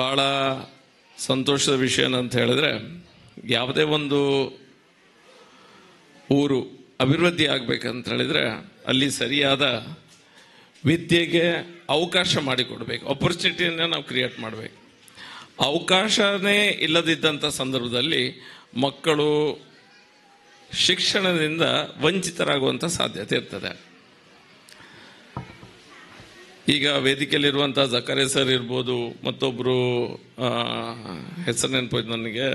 ಭಾಳ ಸಂತೋಷದ ವಿಷಯ ಅಂತ ಹೇಳಿದ್ರೆ, ಯಾವುದೇ ಒಂದು ಊರು ಅಭಿವೃದ್ಧಿ ಆಗಬೇಕಂತ ಹೇಳಿದ್ರೆ ಅಲ್ಲಿ ಸರಿಯಾದ ವಿದ್ಯೆಗೆ ಅವಕಾಶ ಮಾಡಿಕೊಡ್ಬೇಕು, ಆಪರ್ಚುನಿಟಿಯನ್ನು ನಾವು ಕ್ರಿಯೇಟ್ ಮಾಡಬೇಕು. ಅವಕಾಶನೇ ಇಲ್ಲದಿದ್ದಂಥ ಸಂದರ್ಭದಲ್ಲಿ ಮಕ್ಕಳು ಶಿಕ್ಷಣದಿಂದ ವಂಚಿತರಾಗುವಂಥ ಸಾಧ್ಯತೆ ಇರ್ತದೆ. ಈಗ ವೇದಿಕೆಯಲ್ಲಿರುವಂಥ ಜಕರೆ ಸರ್ ಇರ್ಬೋದು, ಮತ್ತೊಬ್ಬರು ಹೆಸರು ನೆನಪೋಯ್ತು ನನಗೆ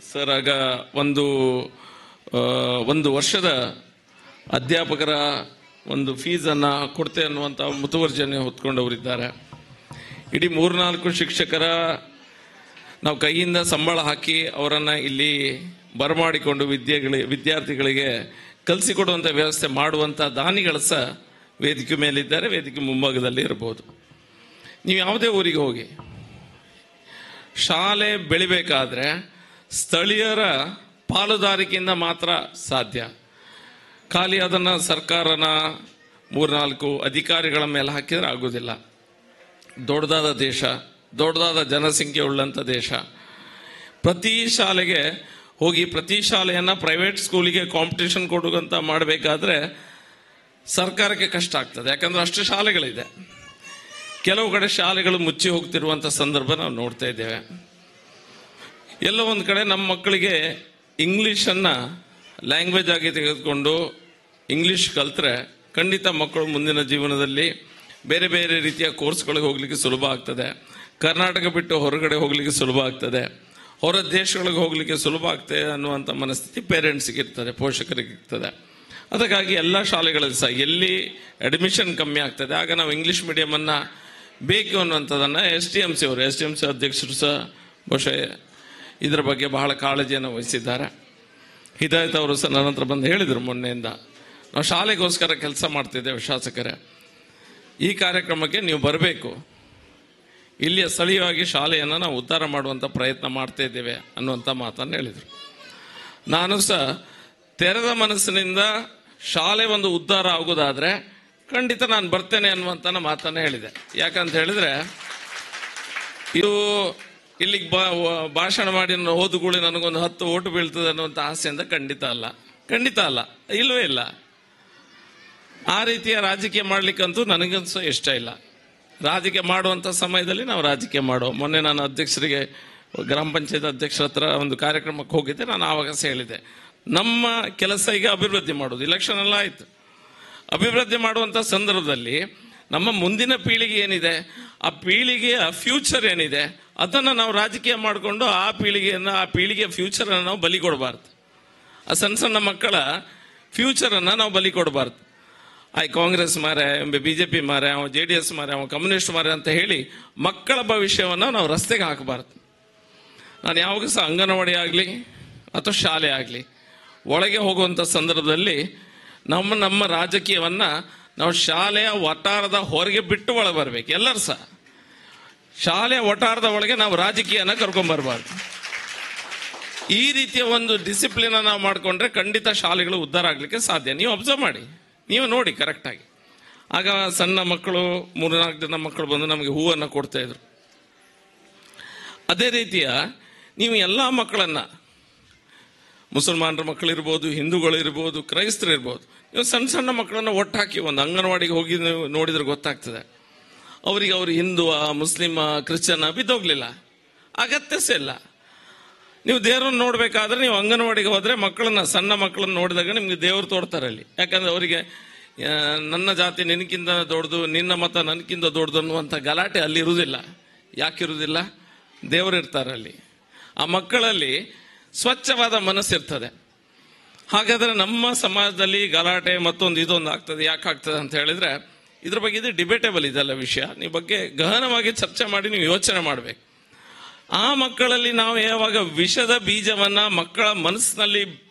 ಸರ್. ಆಗ ಒಂದು ವರ್ಷದ ಅಧ್ಯಾಪಕರ ಒಂದು ಫೀಸನ್ನು ಕೊಡ್ತೆ ಅನ್ನುವಂಥ ಮುತುವರ್ಜಿಯನ್ನು ಹೊತ್ಕೊಂಡವರಿದ್ದಾರೆ. ಇಡೀ 3-4 ಶಿಕ್ಷಕರ ನಾವು ಕೈಯಿಂದ ಸಂಬಳ ಹಾಕಿ ಅವರನ್ನು ಇಲ್ಲಿ ಬರಮಾಡಿಕೊಂಡು ವಿದ್ಯಾರ್ಥಿಗಳಿಗೆ ಕಲಿಸಿಕೊಡುವಂಥ ವ್ಯವಸ್ಥೆ ಮಾಡುವಂಥ ದಾನಿಗಳು ಸಹ ವೇದಿಕೆ ಮೇಲಿದ್ದಾರೆ, ವೇದಿಕೆ ಮುಂಭಾಗದಲ್ಲಿ ಇರಬಹುದು. ನೀವು ಯಾವುದೇ ಊರಿಗೆ ಹೋಗಿ, ಶಾಲೆ ಬೆಳಿಬೇಕಾದ್ರೆ ಸ್ಥಳೀಯರ ಪಾಲುದಾರಿಕೆಯಿಂದ ಮಾತ್ರ ಸಾಧ್ಯ. ಖಾಲಿ ಅದನ್ನು ಸರ್ಕಾರನ 3-4 ಅಧಿಕಾರಿಗಳ ಮೇಲೆ ಹಾಕಿದರೆ ಆಗೋದಿಲ್ಲ. ದೊಡ್ಡದಾದ ದೇಶ, ದೊಡ್ಡದಾದ ಜನಸಂಖ್ಯೆ ಉಳ್ಳಂಥ ದೇಶ. ಪ್ರತಿ ಶಾಲೆಗೆ ಹೋಗಿ ಪ್ರತಿ ಶಾಲೆಯನ್ನು ಪ್ರೈವೇಟ್ ಸ್ಕೂಲಿಗೆ ಕಾಂಪಿಟೇಷನ್ ಕೊಡುವಂತ ಮಾಡಬೇಕಾದ್ರೆ ಸರ್ಕಾರಕ್ಕೆ ಕಷ್ಟ ಆಗ್ತದೆ. ಯಾಕಂದ್ರೆ ಅಷ್ಟು ಶಾಲೆಗಳಿದೆ. ಕೆಲವು ಕಡೆ ಶಾಲೆಗಳು ಮುಚ್ಚಿ ಹೋಗ್ತಿರುವಂಥ ಸಂದರ್ಭ ನಾವು ನೋಡ್ತಾ ಇದ್ದೇವೆ. ಎಲ್ಲೋ ಒಂದು ಕಡೆ ನಮ್ಮ ಮಕ್ಕಳಿಗೆ ಇಂಗ್ಲೀಷನ್ನು ಲ್ಯಾಂಗ್ವೇಜ್ ಆಗಿ ತೆಗೆದುಕೊಂಡು ಇಂಗ್ಲೀಷ್ ಕಲ್ತ್ರೆ ಖಂಡಿತ ಮಕ್ಕಳು ಮುಂದಿನ ಜೀವನದಲ್ಲಿ ಬೇರೆ ಬೇರೆ ರೀತಿಯ ಕೋರ್ಸ್ಗಳಿಗೆ ಹೋಗ್ಲಿಕ್ಕೆ ಸುಲಭ ಆಗ್ತದೆ. ಕರ್ನಾಟಕ ಬಿಟ್ಟು ಹೊರಗಡೆ ಹೋಗ್ಲಿಕ್ಕೆ ಸುಲಭ ಆಗ್ತದೆ, ಹೊರ ದೇಶಗಳಿಗೆ ಹೋಗ್ಲಿಕ್ಕೆ ಸುಲಭ ಆಗ್ತದೆ ಅನ್ನುವಂಥ ಮನಸ್ಥಿತಿ ಪೇರೆಂಟ್ಸ್ಗೆ ಇರ್ತದೆ, ಪೋಷಕರಿಗೆ ಇರ್ತದೆ. ಅದಕ್ಕಾಗಿ ಎಲ್ಲ ಶಾಲೆಗಳಲ್ಲಿ ಸಹ ಎಲ್ಲಿ ಅಡ್ಮಿಷನ್ ಕಮ್ಮಿ ಆಗ್ತದೆ ಆಗ ನಾವು ಇಂಗ್ಲೀಷ್ ಮೀಡಿಯಮನ್ನು ಬೇಕು ಅನ್ನುವಂಥದ್ದನ್ನು STMC ಅಧ್ಯಕ್ಷರು ಸಹ ಬಹುಶಃ ಇದರ ಬಗ್ಗೆ ಬಹಳ ಕಾಳಜಿಯನ್ನು ವಹಿಸಿದ್ದಾರೆ. ಹಿದಾಯತ್ ಅವರು ಸಹ ನನ್ನ ಹತ್ರ ಬಂದು ಹೇಳಿದರು, ಮೊನ್ನೆಯಿಂದ ನಾವು ಶಾಲೆಗೋಸ್ಕರ ಕೆಲಸ ಮಾಡ್ತಿದ್ದೇವೆ ಶಾಸಕರೇ, ಈ ಕಾರ್ಯಕ್ರಮಕ್ಕೆ ನೀವು ಬರಬೇಕು, ಇಲ್ಲಿಯ ಸ್ಥಳೀಯವಾಗಿ ಶಾಲೆಯನ್ನು ನಾವು ಉದ್ಧಾರ ಮಾಡುವಂಥ ಪ್ರಯತ್ನ ಮಾಡ್ತಾ ಇದ್ದೇವೆ ಅನ್ನುವಂಥ ಮಾತನ್ನು ಹೇಳಿದರು. ನಾನು ಸಹ ತೆರೆದ ಮನಸ್ಸಿನಿಂದ ಶಾಲೆ ಒಂದು ಉದ್ಧಾರ ಆಗೋದಾದರೆ ಖಂಡಿತ ನಾನು ಬರ್ತೇನೆ ಅನ್ನುವಂಥ ಮಾತನ್ನು ಹೇಳಿದೆ. ಯಾಕಂತ ಹೇಳಿದ್ರೆ ಇದು ಇಲ್ಲಿಗೆ ಭಾಷಣ ಮಾಡಿ ಹೋದುಗಳು ನನಗೊಂದು 10 ಓಟು ಬೀಳ್ತದೆ ಅನ್ನುವಂಥ ಆಸೆಯಿಂದ ಖಂಡಿತ ಅಲ್ಲ, ಇಲ್ಲವೇ ಇಲ್ಲ. ಆ ರೀತಿಯ ರಾಜಕೀಯ ಮಾಡಲಿಕ್ಕಂತೂ ನನಗಂತೂ ಇಷ್ಟ ಇಲ್ಲ. ರಾಜಕೀಯ ಮಾಡುವಂಥ ಸಮಯದಲ್ಲಿ ನಾವು ರಾಜಕೀಯ ಮಾಡೋ. ಮೊನ್ನೆ ನಾನು ಅಧ್ಯಕ್ಷರಿಗೆ, ಗ್ರಾಮ ಪಂಚಾಯತ್ ಅಧ್ಯಕ್ಷರ ಹತ್ರ ಒಂದು ಕಾರ್ಯಕ್ರಮಕ್ಕೆ ಹೋಗಿದ್ದೆ. ನಾನು ಆವಾಗ ಸಹ ಹೇಳಿದೆ, ನಮ್ಮ ಕೆಲಸ ಈಗ ಅಭಿವೃದ್ಧಿ ಮಾಡೋದು. ಇಲೆಕ್ಷನ್ ಎಲ್ಲ ಆಯಿತು, ಅಭಿವೃದ್ಧಿ ಮಾಡುವಂಥ ಸಂದರ್ಭದಲ್ಲಿ ನಮ್ಮ ಮುಂದಿನ ಪೀಳಿಗೆ ಏನಿದೆ, ಆ ಪೀಳಿಗೆಯ ಫ್ಯೂಚರ್ ಏನಿದೆ ಅದನ್ನು ನಾವು ರಾಜಕೀಯ ಮಾಡಿಕೊಂಡು ಆ ಪೀಳಿಗೆಯ ಫ್ಯೂಚರನ್ನು ನಾವು ಬಲಿ ಕೊಡಬಾರ್ದು. ಆ ಸಣ್ಣ ಮಕ್ಕಳ ಫ್ಯೂಚರನ್ನು ನಾವು ಬಲಿ ಕೊಡಬಾರ್ದು. ಕಾಂಗ್ರೆಸ್ ಮಾರೆ, BJP ಮಾರೆ, JDS ಮಾರೆ, ಕಮ್ಯುನಿಸ್ಟ್ ಮಾರೆ ಅಂತ ಹೇಳಿ ಮಕ್ಕಳ ಭವಿಷ್ಯವನ್ನು ನಾವು ರಸ್ತೆಗೆ ಹಾಕಬಾರ್ದು. ನಾನು ಯಾವಾಗ ಸಹ ಅಂಗನವಾಡಿ ಆಗಲಿ ಅಥವಾ ಶಾಲೆ ಆಗಲಿ ಒಳಗೆ ಹೋಗುವಂಥ ಸಂದರ್ಭದಲ್ಲಿ ನಮ್ಮ ರಾಜಕೀಯವನ್ನು ನಾವು ಶಾಲೆಯ ವಟಾರದ ಹೊರಗೆ ಬಿಟ್ಟು ಒಳಗೆ ಬರಬೇಕು. ಎಲ್ಲರೂ ಸಹ ಶಾಲೆಯ ವಟಾರದ ಒಳಗೆ ನಾವು ರಾಜಕೀಯನ ಕರ್ಕೊಂಡ್ಬರ್ಬಾರ್ದು. ಈ ರೀತಿಯ ಒಂದು ಡಿಸಿಪ್ಲಿನ್ ನಾವು ಮಾಡಿಕೊಂಡ್ರೆ ಖಂಡಿತ ಶಾಲೆಗಳು ಉದ್ಧಾರ ಆಗಲಿಕ್ಕೆ ಸಾಧ್ಯ. ನೀವು ಅಬ್ಸರ್ವ್ ಮಾಡಿ, ನೀವು ನೋಡಿ ಕರೆಕ್ಟಾಗಿ. ಆಗ ಸಣ್ಣ ಮಕ್ಕಳು 3-4 ಜನ ಮಕ್ಕಳು ಬಂದು ನಮಗೆ ಹೂವನ್ನು ಕೊಡ್ತಾ ಇದ್ರು. ಅದೇ ರೀತಿಯ ನೀವು ಎಲ್ಲ ಮಕ್ಕಳನ್ನು, ಮುಸಲ್ಮಾನರ ಮಕ್ಕಳಿರ್ಬೋದು, ಹಿಂದೂಗಳಿರ್ಬೋದು, ಕ್ರೈಸ್ತರಿರ್ಬೋದು, ನೀವು ಸಣ್ಣ ಮಕ್ಕಳನ್ನು ಒಟ್ಟಾಕಿ ಒಂದು ಅಂಗನವಾಡಿಗೆ ಹೋಗಿ ನೀವು ನೋಡಿದ್ರೆ ಗೊತ್ತಾಗ್ತದೆ ಅವರಿಗೆ ಅವರು ಹಿಂದೂ, ಮುಸ್ಲಿಮ, ಕ್ರಿಶ್ಚಿಯನ್ ಬಿದ್ದೋಗ್ಲಿಲ್ಲ. ಅಗತ್ಯ ಸಹ ಇಲ್ಲ. ನೀವು ದೇವರನ್ನು ನೋಡಬೇಕಾದ್ರೆ ನೀವು ಅಂಗನವಾಡಿಗೆ ಹೋದರೆ ಸಣ್ಣ ಮಕ್ಕಳನ್ನು ನೋಡಿದಾಗ ನಿಮಗೆ ದೇವರು ತೋರ್ತಾರೆ ಅಲ್ಲಿ. ಯಾಕಂದ್ರೆ ಅವರಿಗೆ ನನ್ನ ಜಾತಿ ನಿನಕ್ಕಿಂತ ದೊಡ್ಡದು, ನಿನ್ನ ಮತ ನನಗಿಂತ ದೊಡ್ಡದು ಅನ್ನುವಂಥ ಗಲಾಟೆ ಅಲ್ಲಿ ಇರುವುದಿಲ್ಲ. ಯಾಕಿರುವುದಿಲ್ಲ? ದೇವರು ಇರ್ತಾರೆ ಅಲ್ಲಿ. ಆ ಮಕ್ಕಳಲ್ಲಿ ಸ್ವಚ್ಛವಾದ ಮನಸ್ಸಿರ್ತದೆ. ಹಾಗಾದರೆ ನಮ್ಮ ಸಮಾಜದಲ್ಲಿ ಗಲಾಟೆ ಮತ್ತೊಂದು ಇದೊಂದು ಆಗ್ತದೆ. ಯಾಕೆ ಆಗ್ತದೆ ಅಂತ ಹೇಳಿದ್ರೆ ಇದ್ರ ಬಗ್ಗೆ ಇದು ಡಿಬೇಟೇಬಲ್ ಇದೆಲ್ಲ ವಿಷಯ. ನೀವು ಬಗ್ಗೆ ಗಹನವಾಗಿ ಚರ್ಚೆ ಮಾಡಿ ನೀವು ಯೋಚನೆ ಮಾಡಬೇಕು. ಆ ಮಕ್ಕಳಲ್ಲಿ ನಾವು ಯಾವಾಗ ವಿಷದ ಬೀಜವನ್ನು ಮಕ್ಕಳ ಮನಸ್ಸಿನಲ್ಲಿ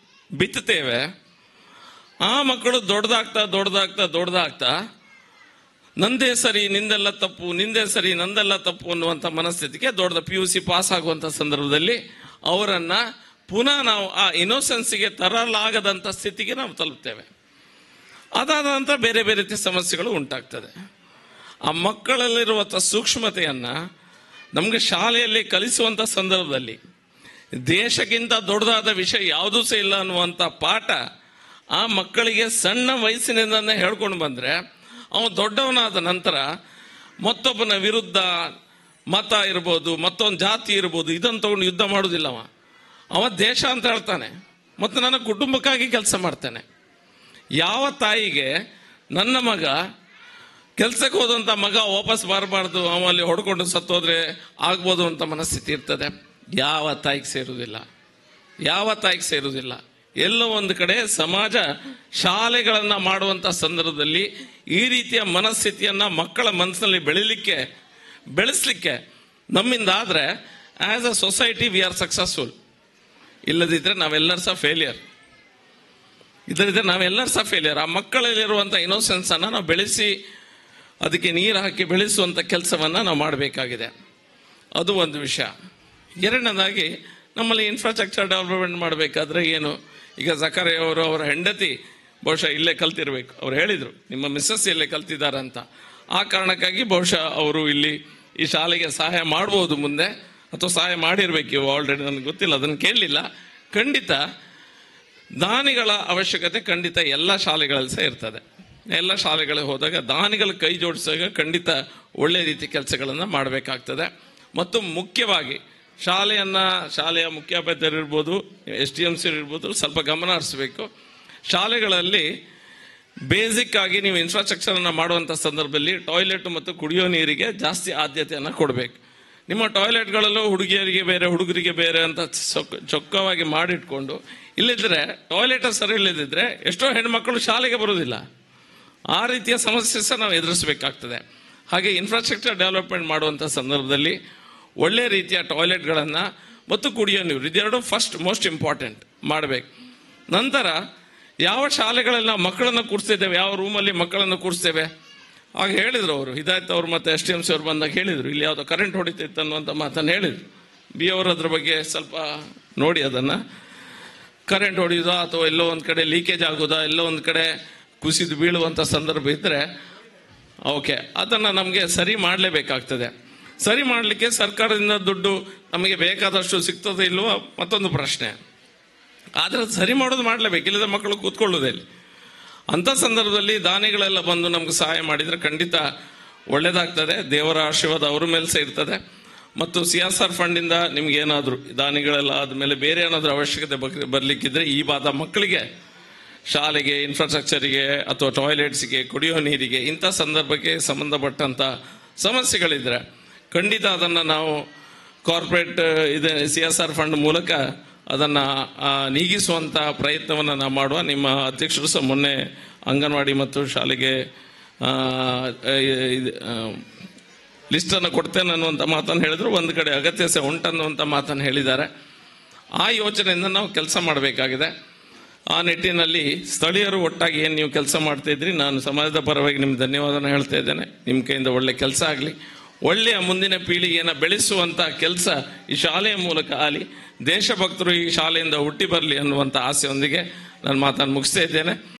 ಬಿತ್ತುತ್ತೇವೆ, ಆ ಮಕ್ಕಳು ದೊಡ್ಡದಾಗ್ತಾ ನಂದೇ ಸರಿ ನಿಂದೆಲ್ಲ ತಪ್ಪು, ನಿಂದೇ ಸರಿ ನಂದೆಲ್ಲ ತಪ್ಪು ಅನ್ನುವಂಥ ಮನಸ್ಥಿತಿಗೆ PUC ಪಾಸ್ ಆಗುವಂಥ ಸಂದರ್ಭದಲ್ಲಿ ಅವರನ್ನು ಪುನಃ ನಾವು ಆ ಇನ್ನೋಸೆನ್ಸಿಗೆ ತರಲಾಗದಂಥ ಸ್ಥಿತಿಗೆ ನಾವು ತಲುಪ್ತೇವೆ. ಅದಾದ ನಂತರ ಬೇರೆ ಬೇರೆ ರೀತಿಯ ಸಮಸ್ಯೆಗಳು ಉಂಟಾಗ್ತದೆ. ಆ ಮಕ್ಕಳಲ್ಲಿರುವಂಥ ಸೂಕ್ಷ್ಮತೆಯನ್ನು ನಮಗೆ ಶಾಲೆಯಲ್ಲಿ ಕಲಿಸುವಂಥ ಸಂದರ್ಭದಲ್ಲಿ ದೇಶಕ್ಕಿಂತ ದೊಡ್ಡದಾದ ವಿಷಯ ಯಾವುದೂ ಸಹ ಇಲ್ಲ ಅನ್ನುವಂಥ ಪಾಠ ಆ ಮಕ್ಕಳಿಗೆ ಸಣ್ಣ ವಯಸ್ಸಿನಿಂದನೇ ಹೇಳ್ಕೊಂಡು ಬಂದರೆ ಅವನು ದೊಡ್ಡವನಾದ ನಂತರ ಮತ್ತೊಬ್ಬನ ವಿರುದ್ಧ ಮತ ಇರ್ಬೋದು, ಮತ್ತೊಂದು ಜಾತಿ ಇರ್ಬೋದು, ಇದನ್ನು ತಗೊಂಡು ಯುದ್ಧ ಮಾಡೋದಿಲ್ಲ. ಅವ ದೇಶ ಅಂತ ಹೇಳ್ತಾನೆ ಮತ್ತು ನನ್ನ ಕುಟುಂಬಕ್ಕಾಗಿ ಕೆಲಸ ಮಾಡ್ತಾನೆ. ಯಾವ ತಾಯಿಗೆ ನನ್ನ ಮಗ ಕೆಲಸಕ್ಕೆ ಹೋದಂಥ ಮಗ ವಾಪಸ್ ಬರಬಾರ್ದು, ಅವಲ್ಲಿ ಹೊಡ್ಕೊಂಡು ಸತ್ತೋದ್ರೆ ಆಗ್ಬೋದು ಅಂತ ಮನಸ್ಥಿತಿ ಇರ್ತದೆ. ಯಾವ ತಾಯಿಗೆ ಸೇರುವುದಿಲ್ಲ, ಯಾವ ತಾಯಿಗೆ ಸೇರುವುದಿಲ್ಲ. ಎಲ್ಲೋ ಒಂದು ಕಡೆ ಸಮಾಜ ಶಾಲೆಗಳನ್ನು ಮಾಡುವಂಥ ಸಂದರ್ಭದಲ್ಲಿ ಈ ರೀತಿಯ ಮನಸ್ಥಿತಿಯನ್ನು ಮಕ್ಕಳ ಮನಸ್ಸಿನಲ್ಲಿ ಬೆಳೆಸಲಿಕ್ಕೆ ನಮ್ಮಿಂದ ಆದರೆ as a society we are successful. ಇಲ್ಲದಿದ್ದರೆ ನಾವೆಲ್ಲರೂ ಸಹ ಫೇಲಿಯರ್. ಆ ಮಕ್ಕಳಲ್ಲಿರುವಂಥ ಇನ್ನೋಸೆನ್ಸನ್ನು ನಾವು ಬೆಳೆಸಿ ಅದಕ್ಕೆ ನೀರು ಹಾಕಿ ಬೆಳೆಸುವಂಥ ಕೆಲಸವನ್ನು ನಾವು ಮಾಡಬೇಕಾಗಿದೆ. ಅದು ಒಂದು ವಿಷಯ. ಎರಡನೇದಾಗಿ ನಮ್ಮಲ್ಲಿ ಇನ್ಫ್ರಾಸ್ಟ್ರಕ್ಚರ್ ಡೆವಲಪ್ಮೆಂಟ್ ಮಾಡಬೇಕಾದ್ರೆ ಏನು, ಈಗ ಜಕರೆ ಅವರು ಅವರ ಹೆಂಡತಿ ಬಹುಶಃ ಇಲ್ಲೇ ಕಲ್ತಿರ್ಬೇಕು. ಅವ್ರು ಹೇಳಿದರು ನಿಮ್ಮ ಮಿಸ್ಸಸ್ ಇಲ್ಲೇ ಕಲ್ತಿದ್ದಾರಂತ. ಆ ಕಾರಣಕ್ಕಾಗಿ ಬಹುಶಃ ಅವರು ಇಲ್ಲಿ ಈ ಶಾಲೆಗೆ ಸಹಾಯ ಮಾಡ್ಬೋದು ಮುಂದೆ, ಅಥವಾ ಸಹಾಯ ಮಾಡಿರ್ಬೇಕು ಇವು ಆಲ್ರೆಡಿ, ನನಗೆ ಗೊತ್ತಿಲ್ಲ, ಅದನ್ನು ಕೇಳಲಿಲ್ಲ. ಖಂಡಿತ ದಾನಿಗಳ ಅವಶ್ಯಕತೆ ಖಂಡಿತ ಎಲ್ಲ ಶಾಲೆಗಳಲ್ಲಿ ಸಹ ಇರ್ತದೆ. ಎಲ್ಲ ಶಾಲೆಗಳಿಗೆ ಹೋದಾಗ ದಾನಿಗಳ ಕೈ ಜೋಡಿಸಿದಾಗ ಖಂಡಿತ ಒಳ್ಳೆ ರೀತಿ ಕೆಲಸಗಳನ್ನು ಮಾಡಬೇಕಾಗ್ತದೆ. ಮತ್ತು ಮುಖ್ಯವಾಗಿ ಶಾಲೆಯ ಮುಖ್ಯೋಪಾಧ್ಯಾಯರು ಇರ್ಬೋದು, SDMC ಇರ್ಬೋದು, ಸ್ವಲ್ಪ ಗಮನ ಹರಿಸಬೇಕು. ಶಾಲೆಗಳಲ್ಲಿ ಬೇಸಿಕ್ ಆಗಿ ನೀವು ಇನ್ಫ್ರಾಸ್ಟ್ರಕ್ಚರನ್ನು ಮಾಡುವಂಥ ಸಂದರ್ಭದಲ್ಲಿ ಟಾಯ್ಲೆಟ್ ಮತ್ತು ಕುಡಿಯೋ ನೀರಿಗೆ ಜಾಸ್ತಿ ಆದ್ಯತೆಯನ್ನು ಕೊಡಬೇಕು. ನಿಮ್ಮ ಟಾಯ್ಲೆಟ್ಗಳಲ್ಲೂ ಹುಡುಗಿಯರಿಗೆ ಬೇರೆ ಹುಡುಗರಿಗೆ ಬೇರೆ ಅಂತ ಚೊಕ್ಕವಾಗಿ ಮಾಡಿಟ್ಕೊಂಡು, ಇಲ್ಲಿದ್ದರೆ ಟಾಯ್ಲೆಟ್ ಸರಿ ಇಲ್ಲದಿದ್ದರೆ ಎಷ್ಟೋ ಹೆಣ್ಮಕ್ಕಳು ಶಾಲೆಗೆ ಬರೋದಿಲ್ಲ. ಆ ರೀತಿಯ ಸಮಸ್ಯೆ ಸಹ ನಾವು ಎದುರಿಸಬೇಕಾಗ್ತದೆ. ಹಾಗೆ ಇನ್ಫ್ರಾಸ್ಟ್ರಕ್ಚರ್ ಡೆವಲಪ್ಮೆಂಟ್ ಮಾಡುವಂಥ ಸಂದರ್ಭದಲ್ಲಿ ಒಳ್ಳೆಯ ರೀತಿಯ ಟಾಯ್ಲೆಟ್ಗಳನ್ನು ಮತ್ತು ಕುಡಿಯೋ ನೀರು, ಇದೆರಡು ಫಸ್ಟ್ ಮೋಸ್ಟ್ ಇಂಪಾರ್ಟೆಂಟ್ ಮಾಡಬೇಕು. ನಂತರ ಯಾವ ಶಾಲೆಗಳಲ್ಲಿ ನಾವು ಮಕ್ಕಳನ್ನು ಕೂರಿಸ್ತಿದ್ದೇವೆ, ಯಾವ ರೂಮಲ್ಲಿ ಮಕ್ಕಳನ್ನು ಕೂರಿಸ್ತೇವೆ, ಆಗ ಹೇಳಿದರು ಅವರು ಹಿದಾಯತ್ ಅವರು ಮತ್ತು SDMC ಅವರು ಬಂದಾಗ ಹೇಳಿದರು, ಇಲ್ಲಿ ಯಾವುದೋ ಕರೆಂಟ್ ಹೊಡಿತೈತೆ ಅನ್ನುವಂಥ ಮಾತನ್ನು ಹೇಳಿದರು. ಬಿ ಅವರು ಅದ್ರ ಬಗ್ಗೆ ಸ್ವಲ್ಪ ನೋಡಿ, ಅದನ್ನು ಕರೆಂಟ್ ಹೊಡೆಯೋದಾ ಅಥವಾ ಎಲ್ಲೋ ಒಂದು ಕಡೆ ಲೀಕೇಜ್ ಆಗೋದಾ, ಎಲ್ಲೋ ಒಂದು ಕಡೆ ಕುಸಿದು ಬೀಳುವಂಥ ಸಂದರ್ಭ ಇದ್ದರೆ ಓಕೆ, ಅದನ್ನು ನಮಗೆ ಸರಿ ಮಾಡಲೇಬೇಕಾಗ್ತದೆ. ಸರಿ ಮಾಡಲಿಕ್ಕೆ ಸರ್ಕಾರದಿಂದ ದುಡ್ಡು ನಮಗೆ ಬೇಕಾದಷ್ಟು ಸಿಗ್ತದೆ ಇಲ್ವೋ ಮತ್ತೊಂದು ಪ್ರಶ್ನೆ. ಆದರೆ ಸರಿ ಮಾಡೋದು ಮಾಡಲೇಬೇಕು, ಇಲ್ಲದ ಮಕ್ಕಳು ಕೂತ್ಕೊಳ್ಳೋದೇ ಇಲ್ಲಿ. ಅಂಥ ಸಂದರ್ಭದಲ್ಲಿ ದಾನಿಗಳೆಲ್ಲ ಬಂದು ನಮ್ಗೆ ಸಹಾಯ ಮಾಡಿದರೆ ಖಂಡಿತ ಒಳ್ಳೆಯದಾಗ್ತದೆ. ದೇವರ ಆಶೀರ್ವಾದ ಅವ್ರ ಮೇಲೆ ಸಹ ಇರ್ತದೆ. ಮತ್ತು CSR ಫಂಡಿಂದ ನಿಮ್ಗೆ ಏನಾದರೂ ದಾನಿಗಳೆಲ್ಲ ಆದಮೇಲೆ ಬೇರೆ ಏನಾದರೂ ಅವಶ್ಯಕತೆ ಬರಲಿಕ್ಕಿದ್ರೆ ಈ ಭಾಗದ ಮಕ್ಕಳಿಗೆ ಶಾಲೆಗೆ, ಇನ್ಫ್ರಾಸ್ಟ್ರಕ್ಚರಿಗೆ ಅಥವಾ ಟಾಯ್ಲೆಟ್ಸ್ಗೆ, ಕುಡಿಯೋ ನೀರಿಗೆ, ಇಂಥ ಸಂದರ್ಭಕ್ಕೆ ಸಂಬಂಧಪಟ್ಟಂಥ ಸಮಸ್ಯೆಗಳಿದ್ದರೆ ಖಂಡಿತ ಅದನ್ನು ನಾವು ಕಾರ್ಪೊರೇಟ್ CSR ಫಂಡ್ ಮೂಲಕ ಅದನ್ನು ನೀಗಿಸುವಂಥ ಪ್ರಯತ್ನವನ್ನು ನಾವು ಮಾಡುವ. ನಿಮ್ಮ ಅಧ್ಯಕ್ಷರು ಸಹ ಮೊನ್ನೆ ಅಂಗನವಾಡಿ ಮತ್ತು ಶಾಲೆಗೆ ಲಿಸ್ಟನ್ನು ಕೊಡ್ತೇನೆ ಅನ್ನುವಂಥ ಮಾತನ್ನು ಹೇಳಿದ್ರು. ಒಂದು ಕಡೆ ಅಗತ್ಯ ಸಹ ಉಂಟನ್ನುವಂಥ ಮಾತನ್ನು ಹೇಳಿದ್ದಾರೆ. ಆ ಯೋಚನೆಯಿಂದ ನಾವು ಕೆಲಸ ಮಾಡಬೇಕಾಗಿದೆ. ಆ ನಿಟ್ಟಿನಲ್ಲಿ ಸ್ಥಳೀಯರು ಒಟ್ಟಾಗಿ ಏನು ನೀವು ಕೆಲಸ ಮಾಡ್ತಾಯಿದ್ರಿ, ನಾನು ಸಮಾಜದ ಪರವಾಗಿ ನಿಮ್ಗೆ ಧನ್ಯವಾದನ ಹೇಳ್ತಾ ಇದ್ದೇನೆ. ನಿಮ್ಮ ಕೈಯಿಂದ ಒಳ್ಳೆ ಕೆಲಸ ಆಗಲಿ, ಒಳ್ಳೆಯ ಮುಂದಿನ ಪೀಳಿಗೆಯನ್ನು ಬೆಳೆಸುವಂಥ ಕೆಲಸ ಈ ಶಾಲೆಯ ಮೂಲಕ ಆಗಲಿ, ದೇಶಭಕ್ತರು ಈ ಶಾಲೆಯಿಂದ ಹುಟ್ಟಿ ಬರಲಿ ಅನ್ನುವಂಥ ಆಸೆಯೊಂದಿಗೆ ನಾನು ಮಾತನ್ನು ಮುಗಿಸ್ತಾ ಇದ್ದೇನೆ.